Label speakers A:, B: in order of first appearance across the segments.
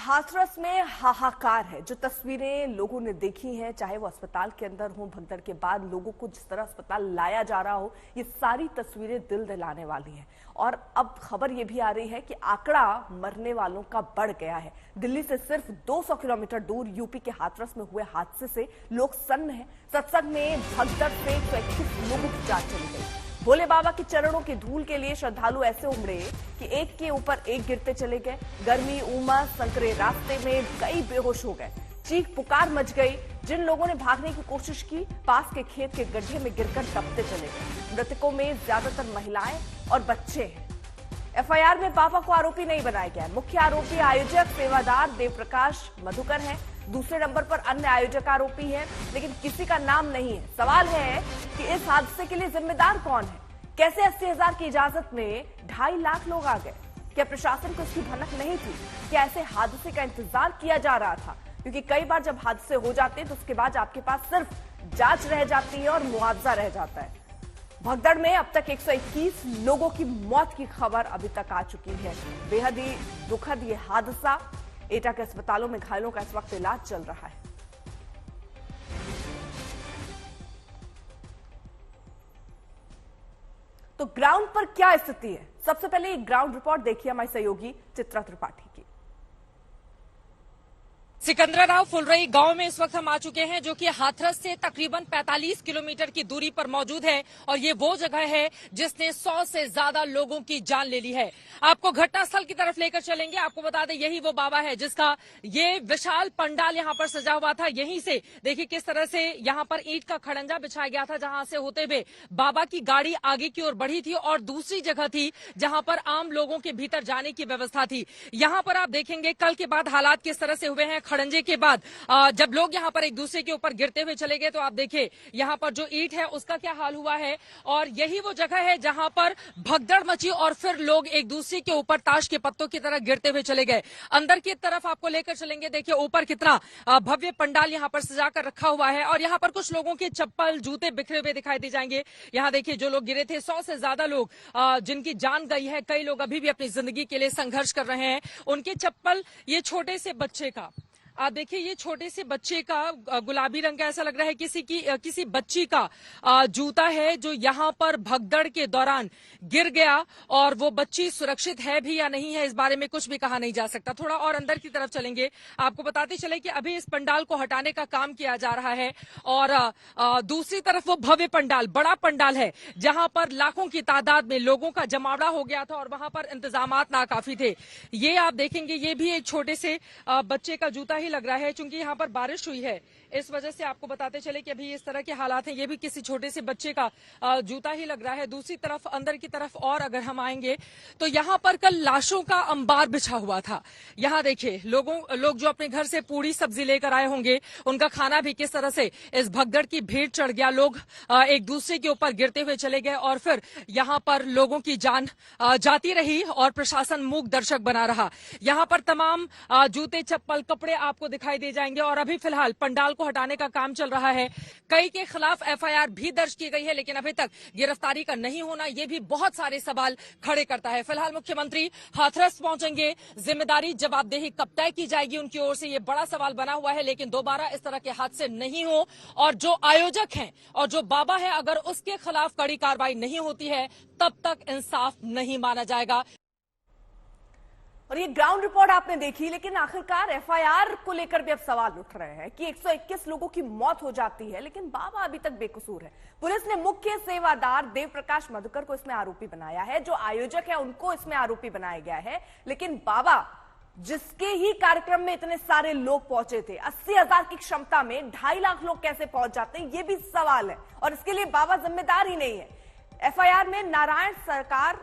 A: हाथरस में हाहाकार है। जो तस्वीरें लोगों ने देखी हैं, चाहे वो अस्पताल के अंदर हो, भगदड़ के बाद लोगों को जिस तरह अस्पताल लाया जा रहा हो, ये सारी तस्वीरें दिल दिलाने वाली हैं। और अब खबर ये भी आ रही है कि आंकड़ा मरने वालों का बढ़ गया है। दिल्ली से सिर्फ 200 किलोमीटर दूर यूपी के हाथरस में हुए हादसे से लोग सन्न हैं। सत्संग में भगदड़ से 121 लोगों की जान चली गई। भोले बाबा के चरणों की धूल के लिए श्रद्धालु ऐसे उमड़े कि एक के ऊपर एक गिरते चले गए। गर्मी, उमस, संकरे रास्ते में कई बेहोश हो गए। चीख पुकार मच गई। जिन लोगों ने भागने की कोशिश की, पास के खेत के गड्ढे में गिरकर दबते चले गए। मृतकों में ज्यादातर महिलाएं और बच्चे हैं। एफआईआर में बाबा को आरोपी नहीं बनाया गया। मुख्य आरोपी आयोजक सेवादार देवप्रकाश मधुकर है। दूसरे नंबर पर अन्य आयोजक आरोपी हैं, लेकिन किसी का नाम नहीं है। सवाल है कि इस हादसे के लिए जिम्मेदार कौन है? कैसे 80,000 की इजाजत में 2.5 लाख लोग आ गए? क्या प्रशासन को इसकी भनक नहीं थी? क्या ऐसे हादसे का इंतजार किया जा रहा था? क्योंकि कई बार जब हादसे हो जाते हैं तो उसके बाद आपके पास सिर्फ जांच रह जाती है और मुआवजा रह जाता है। भगदड़ में अब तक 121 लोगों की मौत की खबर अभी तक आ चुकी है। बेहद ही दुखद ये हादसा। एटा के अस्पतालों में घायलों का इस वक्त इलाज चल रहा है। तो ग्राउंड पर क्या स्थिति है? सबसे पहले एक ग्राउंड रिपोर्ट देखिए हमारी सहयोगी चित्रा त्रिपाठी की।
B: सिकंदराराव फुलरई गांव में इस वक्त हम आ चुके हैं, जो कि हाथरस से तकरीबन 45 किलोमीटर की दूरी पर मौजूद है। और ये वो जगह है जिसने 100 से ज्यादा लोगों की जान ले ली है। आपको घटनास्थल की तरफ लेकर चलेंगे। आपको बता दें, यही वो बाबा है जिसका ये विशाल पंडाल यहाँ पर सजा हुआ था। यहीं से देखिए किस तरह से यहाँ पर ईंट का खड़ंजा बिछाया गया था, जहां से होते हुए बाबा की गाड़ी आगे की ओर बढ़ी थी। और दूसरी जगह थी जहां पर आम लोगों के भीतर जाने की व्यवस्था थी। यहाँ पर आप देखेंगे कल के बाद हालात किस तरह से हुए हैं। खड़ंजे के बाद जब लोग यहाँ पर एक दूसरे के ऊपर गिरते हुए चले गए, तो आप देखिए यहाँ पर जो ईंट है उसका क्या हाल हुआ है। और यही वो जगह है जहां पर भगदड़ मची और फिर लोग एक दूसरे के ऊपर ताश के पत्तों की तरह गिरते हुए चले गए। अंदर की तरफ आपको लेकर चलेंगे। देखिए ऊपर कितना भव्य पंडाल यहाँ पर सजा कर रखा हुआ है। और यहाँ पर कुछ लोगों के चप्पल, जूते बिखरे हुए दिखाई दे जाएंगे। यहाँ देखिए जो लोग गिरे थे, 100 से ज्यादा लोग जिनकी जान गई है। कई लोग अभी भी अपनी जिंदगी के लिए संघर्ष कर रहे हैं। उनके चप्पल, ये छोटे से बच्चे का, आप देखिए ये छोटे से बच्चे का गुलाबी रंग का, ऐसा लग रहा है किसी बच्ची का जूता है, जो यहाँ पर भगदड़ के दौरान गिर गया। और वो बच्ची सुरक्षित है भी या नहीं है, इस बारे में कुछ भी कहा नहीं जा सकता। थोड़ा और अंदर की तरफ चलेंगे। आपको बताते चले कि अभी इस पंडाल को हटाने का काम किया जा रहा है। और दूसरी तरफ वो भव्य पंडाल, बड़ा पंडाल है, जहां पर लाखों की तादाद में लोगों का जमावड़ा हो गया था और वहां पर इंतजामात नाकाफी थे। ये आप देखेंगे, ये भी एक छोटे से बच्चे का जूता ही लग रहा है। चूंकि यहाँ पर बारिश हुई है, इस वजह से आपको बताते चले कि अभी इस तरह के हालात हैं। ये भी किसी छोटे से बच्चे का जूता ही लग रहा है। दूसरी तरफ, अंदर की तरफ और अगर हम आएंगे तो यहाँ पर कल लाशों का अंबार बिछा हुआ था। यहाँ देखिए लोग जो अपने घर से पूरी सब्जी लेकर आए होंगे, उनका खाना भी किस तरह से इस भगदड़ की भीड़ चढ़ गया। लोग एक दूसरे के ऊपर गिरते हुए चले गए और फिर यहाँ पर लोगों की जान जाती रही और प्रशासन मूक दर्शक बना रहा। यहाँ पर तमाम जूते, चप्पल, कपड़े आपको दिखाई दे जाएंगे। और अभी फिलहाल पंडाल को हटाने का काम चल रहा है। कई के खिलाफ एफआईआर भी दर्ज की गई है, लेकिन अभी तक गिरफ्तारी का नहीं होना, ये भी बहुत सारे सवाल खड़े करता है। फिलहाल मुख्यमंत्री हाथरस पहुंचेंगे। जिम्मेदारी, जवाबदेही कब तय की जाएगी उनकी ओर से, ये बड़ा सवाल बना हुआ है। लेकिन दोबारा इस तरह के हादसे नहीं हो, और जो आयोजक हैं और जो बाबा है, अगर उसके खिलाफ कड़ी कार्रवाई नहीं होती है, तब तक इंसाफ नहीं माना जाएगा।
A: और ये ग्राउंड रिपोर्ट आपने देखी, लेकिन आखिरकार एफआईआर को लेकर भी अब सवाल उठ रहे हैं कि 121 लोगों की मौत हो जाती है, लेकिन बाबा अभी तक बेकसूर है। पुलिस ने मुख्य सेवादार देवप्रकाश मधुकर को इसमें आरोपी बनाया है। जो आयोजक है उनको इसमें आरोपी बनाया गया है। लेकिन बाबा, जिसके ही कार्यक्रम में इतने सारे लोग पहुंचे थे, 80,000 की क्षमता में 2.5 लाख लोग कैसे पहुंच जाते हैं, ये भी सवाल है। और इसके लिए बाबा जिम्मेदार ही नहीं है। एफआईआर में नारायण सरकार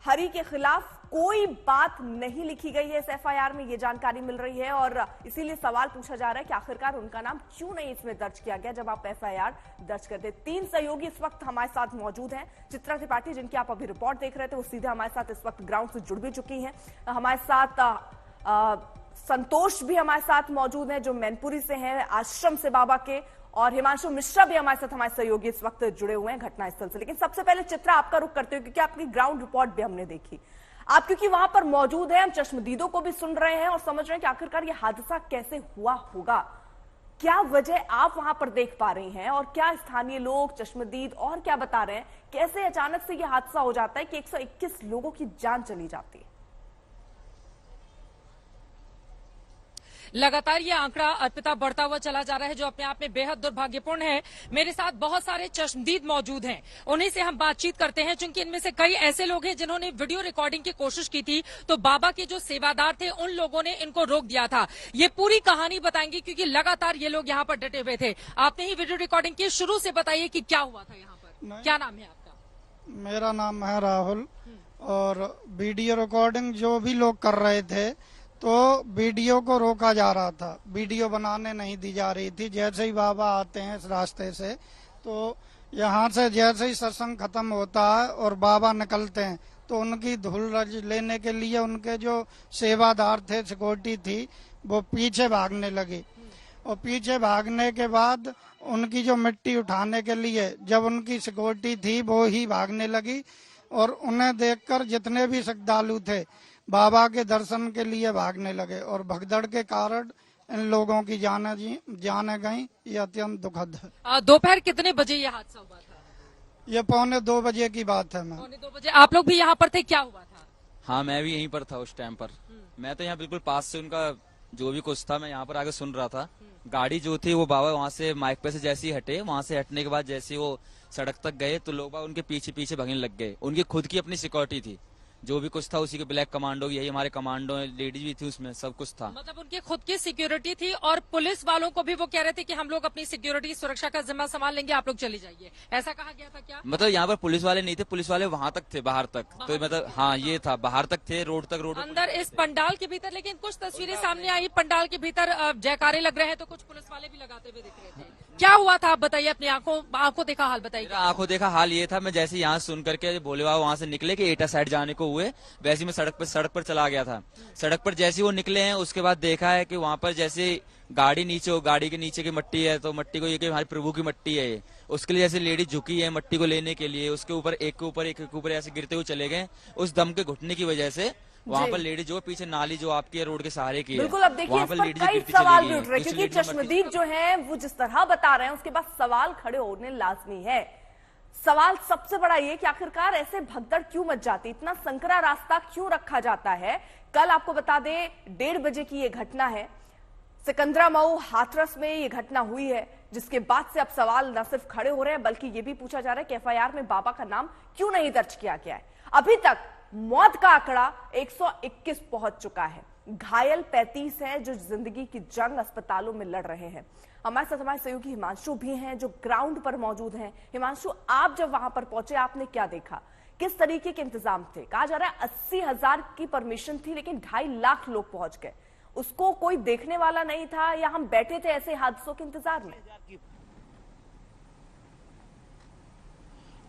A: हरि के खिलाफ कोई बात नहीं लिखी गई है। इस एफआईआर में ये जानकारी मिल रही है और इसीलिए सवाल पूछा जा रहा है कि आखिरकार उनका नाम क्यों नहीं इसमें दर्ज किया गया जब आप एफआईआर दर्ज करते। 3 सहयोगी इस वक्त हमारे साथ मौजूद हैं। चित्रा त्रिपाठी, जिनकी आप अभी रिपोर्ट देख रहे थे, वो सीधे हमारे साथ इस वक्त ग्राउंड से जुड़ भी चुकी हैं। हमारे साथ संतोष भी हमारे साथ मौजूद हैं, जो मैनपुरी से हैं, आश्रम से बाबा के। और हिमांशु मिश्रा भी हमारे साथ, हमारे सहयोगी इस वक्त जुड़े हुए हैं घटनास्थल से। लेकिन सबसे पहले चित्रा, आपका रुख करते हुए, क्योंकि आपकी ग्राउंड रिपोर्ट भी हमने देखी। आप क्योंकि वहां पर मौजूद हैं, हम चश्मदीदों को भी सुन रहे हैं और समझ रहे हैं कि आखिरकार ये हादसा कैसे हुआ होगा। क्या वजह आप वहां पर देख पा रही हैं और क्या स्थानीय लोग, चश्मदीद और क्या बता रहे हैं, कैसे अचानक से ये हादसा हो जाता है कि 121 लोगों की जान चली जाती है?
B: लगातार ये आंकड़ा अर्पिता बढ़ता हुआ चला जा रहा है, जो अपने आप में बेहद दुर्भाग्यपूर्ण है। मेरे साथ बहुत सारे चश्मदीद मौजूद हैं, उन्हीं से हम बातचीत करते हैं, क्योंकि इनमें से कई ऐसे लोग हैं जिन्होंने वीडियो रिकॉर्डिंग की कोशिश की थी, तो बाबा के जो सेवादार थे उन लोगों ने इनको रोक दिया था। ये पूरी कहानी बताएंगे, क्योंकि लगातार ये लोग यहाँ पर डटे हुए थे। आपने ही वीडियो रिकॉर्डिंग की, शुरू से बताइए कि क्या हुआ था यहाँ पर। क्या नाम है आपका?
C: मेरा नाम है राहुल। और वीडियो रिकॉर्डिंग जो भी लोग कर रहे थे, तो वीडियो को रोका जा रहा था, वीडियो बनाने नहीं दी जा रही थी। जैसे ही बाबा आते हैं इस रास्ते से, तो यहाँ से जैसे ही सत्संग खत्म होता है और बाबा निकलते हैं, तो उनकी धूल लेने के लिए उनके जो सेवादार थे, सिक्योरिटी थी, वो पीछे भागने लगे। और पीछे भागने के बाद उनकी जो मिट्टी उठाने के लिए जब उनकी सिक्योरिटी थी वो ही भागने लगी, और उन्हें देखकर जितने भी श्रद्धालु थे बाबा के दर्शन के लिए भागने लगे, और भगदड़ के कारण इन लोगों की जाने गई। ये अत्यंत दुखद है।
B: दोपहर कितने बजे ये हादसा हुआ था?
C: ये 1:45 बजे की बात है।
B: 2:45 बजे। आप लोग भी यहाँ पर थे, क्या हुआ था?
D: हाँ, मैं भी यहीं पर था उस टाइम पर। मैं तो यहाँ बिल्कुल पास से उनका जो भी कुछ था मैं यहाँ पर आके सुन रहा था। गाड़ी जो थी वो बाबा वहाँ से माइक पे से जैसे ही हटे, वहाँ से हटने के बाद जैसे वो सड़क तक गए, तो लोग बाबा उनके पीछे पीछे भगने लग गए। उनकी खुद की अपनी सिक्योरिटी थी, जो भी कुछ था उसी के ब्लैक कमांडो, यही हमारे कमांडो, लेडीज भी थी उसमें, सब कुछ था।
B: मतलब उनकी खुद की सिक्योरिटी थी, और पुलिस वालों को भी वो कह रहे थे कि हम लोग अपनी सिक्योरिटी सुरक्षा का जिम्मा संभाल लेंगे, आप लोग चले जाइए, ऐसा कहा गया था क्या?
D: मतलब यहाँ पर पुलिस वाले नहीं थे, पुलिस वाले वहाँ तक थे, बाहर तक। तो मतलब हाँ, ये था, बाहर तक थे, रोड तक, रोड
B: अंदर इस पंडाल के भीतर। लेकिन कुछ तस्वीरें सामने आई, पंडाल के भीतर जयकारे लग रहे हैं, तो कुछ पुलिस वाले भी लगाते हुए दिख रहे थे। क्या हुआ था आप बताइए, अपनी आंखों देखा हाल बताइए।
D: मेरा आंखों देखा हाल ये था, मैं जैसे यहाँ सुन करके भोले बाबा वहाँ से निकले कि एटा साइड जाने को हुए, वैसे मैं सड़क पर चला गया था। सड़क पर जैसे वो निकले हैं, उसके बाद देखा है कि वहाँ पर जैसे गाड़ी नीचे हो, गाड़ी के नीचे की मिट्टी है, तो मिट्टी को ये कि हमारे प्रभु की मिट्टी है ये, उसके लिए जैसे लेडी झुकी है मिट्टी को लेने के लिए, उसके ऊपर एक के ऊपर ऐसे गिरते हुए चले गए। उस दम के घुटने की वजह से वहाँ पर लेडी जो पीछे नाली जो आपकी है रोड के सहारे की है,
A: बिल्कुल। अब देखिए, इस पर कई सवाल भी उठ रहे हैं, क्योंकि चश्मदीद जो है वो जिस तरह बता रहे हैं उसके बाद सवाल खड़े होने लाजमी है। सवाल सबसे बड़ा ये कि आखिरकार ऐसे भगदड़ क्यों मच जाती, इतना संकरा रास्ता क्यों रखा जाता है। कल आपको बता दें 1:30 बजे की ये घटना है, सिकंदरामऊ हाथरस में ये घटना हुई है, जिसके बाद से अब सवाल न सिर्फ खड़े हो रहे हैं बल्कि ये भी पूछा जा रहा है कि एफआईआर में बाबा का नाम क्यों नहीं दर्ज किया गया है। अभी तक मौत का आंकड़ा 121 पहुंच चुका है, घायल 35 हैं जो जिंदगी की जंग अस्पतालों में लड़ रहे हैं। हमारे साथ हमारे सहयोगी हिमांशु भी हैं जो ग्राउंड पर मौजूद हैं। हिमांशु, आप जब वहां पर पहुंचे आपने क्या देखा, किस तरीके के इंतजाम थे? कहा जा रहा है 80,000 की परमिशन थी लेकिन 2.5 लाख लोग पहुंच गए, उसको कोई देखने वाला नहीं था, या हम बैठे थे ऐसे हादसों के इंतजार में?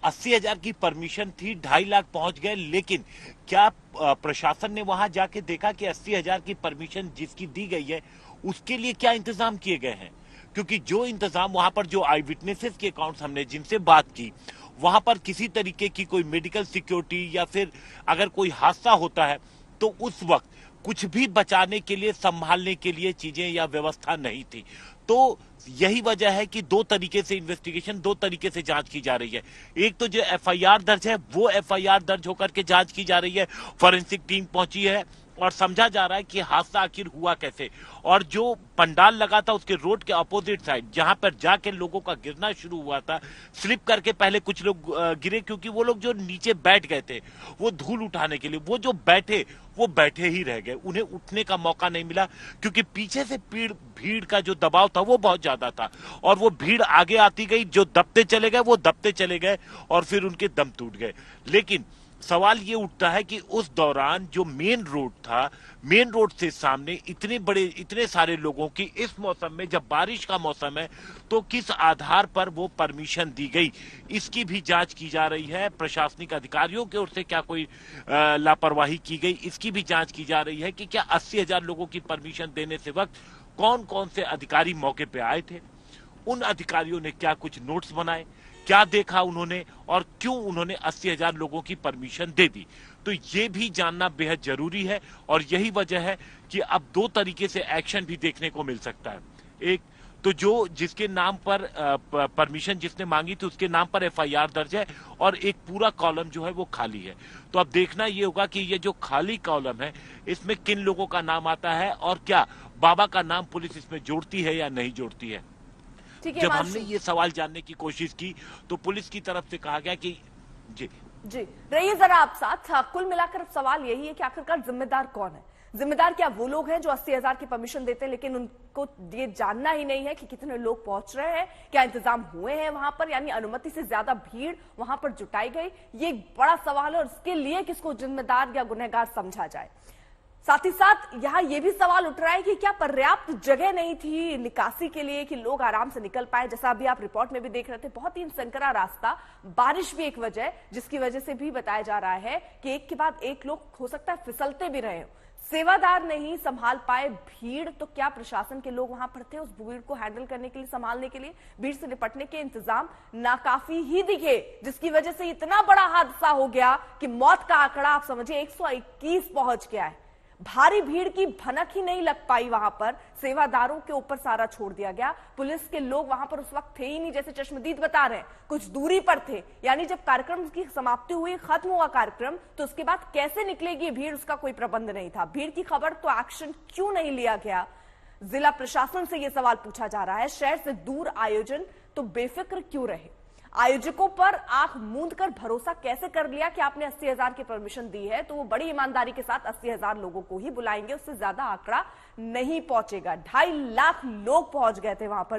E: 80,000 की परमिशन थी, 2.5 लाख पहुंच गए। लेकिन क्या प्रशासन ने वहां जाके देखा कि 80,000 की परमिशन जिसकी दी गई है उसके लिए क्या इंतजाम किए गए हैं? क्योंकि जो इंतजाम वहां पर, जो आई विटनेसेस के अकाउंट्स हमने जिनसे बात की, वहां पर किसी तरीके की कोई मेडिकल सिक्योरिटी या फिर अगर कोई हादसा होता है तो उस वक्त कुछ भी बचाने के लिए, संभालने के लिए चीजें या व्यवस्था नहीं थी। तो यही वजह है कि 2 तरीके से इन्वेस्टिगेशन, 2 तरीके से जांच की जा रही है। एक तो जो एफआईआर दर्ज है वो एफआईआर दर्ज होकर के जांच की जा रही है, फॉरेंसिक टीम पहुंची है और समझा जा रहा है कि हादसा आखिर हुआ कैसे। और जो पंडाल लगा था उसके रोड के अपोजिट साइड जहां पर जाके लोगों का गिरना शुरू हुआ था, स्लिप करके पहले कुछ लोग गिरे, क्योंकि वो लोग जो नीचे बैठ गए थे वो धूल उठाने के लिए, वो जो बैठे वो बैठे ही रह गए, उन्हें उठने का मौका नहीं मिला, क्योंकि पीछे से भीड़ का जो दबाव था वो बहुत ज्यादा था। और वो भीड़ आगे आती गई, जो दबते चले गए वो दबते चले गए और फिर उनके दम टूट गए। लेकिन सवाल ये उठता है कि उस दौरान जो मेन रोड था, मेन रोड से सामने इतने सारे लोगों की इस मौसम में, जब बारिश का मौसम है, तो किस आधार पर वो परमिशन दी गई, इसकी भी जांच की जा रही है। प्रशासनिक अधिकारियों की ओर से क्या कोई लापरवाही की गई, इसकी भी जांच की जा रही है कि क्या 80,000 लोगों की परमिशन देने से वक्त कौन कौन से अधिकारी मौके पे आए थे, उन अधिकारियों ने क्या कुछ नोट्स बनाए, क्या देखा उन्होंने और क्यों उन्होंने 80,000 लोगों की परमिशन दे दी। तो ये भी जानना बेहद जरूरी है और यही वजह है कि अब दो तरीके से एक्शन भी देखने को मिल सकता है। एक तो जो जिसके नाम पर परमिशन जिसने मांगी थी उसके नाम पर एफआईआर दर्ज है और एक पूरा कॉलम जो है वो खाली है। तो अब देखना ये होगा कि ये जो खाली कॉलम है इसमें किन लोगों का नाम आता है और क्या बाबा का नाम पुलिस इसमें जोड़ती है या नहीं जोड़ती है। जब हमने ये सवाल जानने की कोशिश की तो पुलिस की तरफ से कहा गया कि जी
A: रहिए जरा आप साथ। कुल मिलाकर सवाल यही है कि आखिरकार जिम्मेदार कौन है। जिम्मेदार क्या वो लोग हैं जो 80,000 की परमिशन देते हैं लेकिन उनको ये जानना ही नहीं है कि कितने लोग पहुंच रहे हैं, क्या इंतजाम हुए हैं वहां पर, यानी अनुमति से ज्यादा भीड़ वहां पर जुटाई गई। ये एक बड़ा सवाल है और इसके लिए किसको जिम्मेदार या गुनहगार समझा जाए। साथ ही साथ यहां यह भी सवाल उठ रहा है कि क्या पर्याप्त जगह नहीं थी निकासी के लिए कि लोग आराम से निकल पाए। जैसा अभी आप रिपोर्ट में भी देख रहे थे, बहुत ही संकरा रास्ता, बारिश भी एक वजह जिसकी वजह से भी बताया जा रहा है कि एक के बाद एक लोग हो सकता है फिसलते भी रहे। सेवादार नहीं संभाल पाए भीड़, तो क्या प्रशासन के लोग वहां पर थे उस भीड़ को हैंडल करने के लिए, संभालने के लिए? भीड़ से निपटने के इंतजाम नाकाफी ही दिखे, जिसकी वजह से इतना बड़ा हादसा हो गया कि मौत का आंकड़ा आप समझिए 121 पहुंच गया है। भारी भीड़ की भनक ही नहीं लग पाई वहां पर, सेवादारों के ऊपर सारा छोड़ दिया गया। पुलिस के लोग वहां पर उस वक्त थे ही नहीं, जैसे चश्मदीद बता रहे हैं, कुछ दूरी पर थे। यानी जब कार्यक्रम की समाप्ति हुई, खत्म हुआ कार्यक्रम, तो उसके बाद कैसे निकलेगी भीड़ उसका कोई प्रबंध नहीं था। भीड़ की खबर तो एक्शन क्यों नहीं लिया गया, जिला प्रशासन से यह सवाल पूछा जा रहा है। शहर से दूर आयोजन तो बेफिक्र क्यों रहे? आयोजकों पर आंख मूंद कर भरोसा कैसे कर लिया कि आपने 80,000 की परमिशन दी है तो वो बड़ी ईमानदारी के साथ 80,000 लोगों को ही बुलाएंगे, उससे ज्यादा आंकड़ा नहीं पहुंचेगा। 2.5 लाख लोग पहुंच गए थे वहां पर।